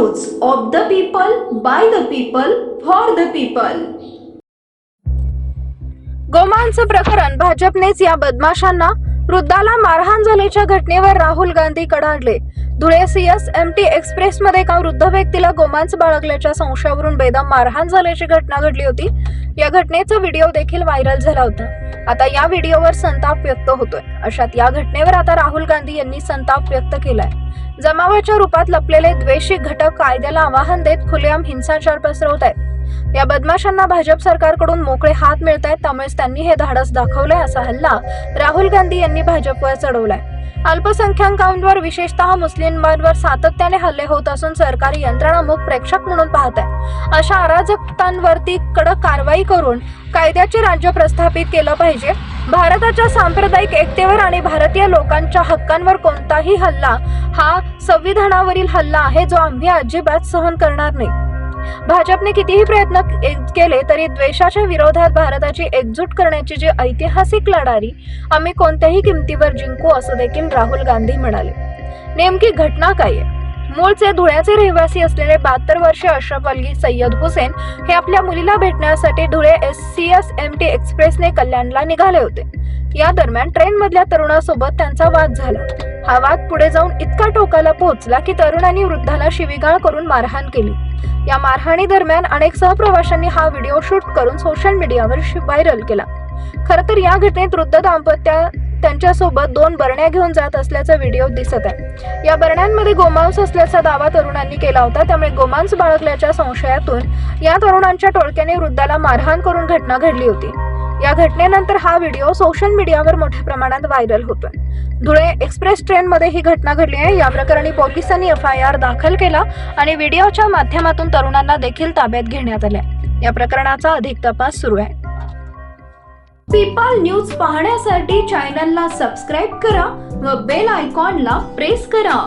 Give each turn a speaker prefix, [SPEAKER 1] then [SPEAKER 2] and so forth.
[SPEAKER 1] News of the people, by the people, for the people.
[SPEAKER 2] गोमांस प्रकरण भाजपनेच या बदमाशांना वृद्धाला मारहाण झाल्याच्या घटनेवर राहुल गांधी कडाडले। धुळे CSMT एक्सप्रेसमध्ये एका वृद्ध व्यक्तीला गोमांस बाळगल्याच्या संशयावरून बेदम मारहाण झाल्याची घटना घडली होती। या घटनेचा व्हिडिओ देखील व्हायरल झाला होता। आता या व्हिडिओवर संताप व्यक्त होतोय। अशात या घटनेवर आता राहुल गांधी यांनी संताप व्यक्त केलाय। जमावाच्या रूपात लपलेले द्वेषी घटक कायद्याला आवाहन देत खुलेआम हिंसाचार पसरवत आहेत। या बदमाशांना भाजप सरकारकडून मोकळे हात मिळत आहेत, त्यामुळेच त्यांनी हे धाडस दाखवलंय असा हल्ला राहुल गांधी यांनी भाजपवर चढवलाय। अल्पसंख्याकांवर विशेषतः मुस्लिमांवर सातत्याने हल्ले होत असून सरकारी यंत्रणा मूक प्रेक्षक म्हणून पाहत आहे। अशा अराजकतांवरती कडक कारवाई करून कायद्याचे राज्य प्रस्थापित केलं पाहिजे। भारताच्या सांप्रदायिक एकतेवर आणि भारतीय लोकांच्या हक्कांवर कोणताही हल्ला हा संविधानावरील हल्ला आहे, जो आम्ही अजिबात सहन करणार नाही। भाजपने कितीही प्रयत्न केले तरी द्वेषाच्या विरोधात भारताची एकजूट करण्याची जी ऐतिहासिक लढाई आम्ही कोणत्याही किमतीवर जिंकू, असं देखील राहुल गांधी म्हणाले। नेमकी घटना काय आहे? मूळचे धुळ्याचे रहिवासी असलेले 72 वर्षीय अशरफ अली सय्यद हुसेन हे आपल्या मुलीला भेटण्यासाठी धुळे CSMT एक्सप्रेसने कल्याणला निघाले होते। या दरम्यान ट्रेन मधल्या तरुणासोबत त्यांचा वाद झाला। हा वाद पुढे जाऊन इतका टोकाला पोहोचला की तरुणांनी वृद्धाला शिवीगाळ करून मारहाण केली। या मारहाणी दरम्यान अनेक सहप्रवाशांनी हा व्हिडिओ शूट करून सोशल मीडियावर व्हायरल केला। खरं तर या घटनेत वृद्ध दाम्पत्य त्यांच्यासोबत 2 बरण्या घेऊन जात असल्याचा व्हिडिओ दिसत आहे। या बरण्यांमध्ये गोमांस असल्याचा दावा तरुणांनी केला होता, त्यामुळे गोमांस बाळगल्याच्या संशयातून या तरुणांच्या टोळक्याने वृद्धाला मारहाण करून घटना घडली होती। या घटनेनंतर हा व्हिडिओ सोशल मीडियावर मोठ्या प्रमाणात व्हायरल होतोय। धुळे एक्सप्रेस ट्रेनमध्ये ही घटना घडली आहे। या प्रकरणी पोलिसांनी FIR दाखल केला आणि व्हिडिओच्या माध्यमातून तरुणांना देखील ताब्यात घेण्यात आले। या प्रकरणाचा अधिक तपास सुरू आहे।
[SPEAKER 1] पीपल न्यूज पाहण्यासाठी चॅनलला सबस्क्राईब करा व बेल आयकॉनला प्रेस करा।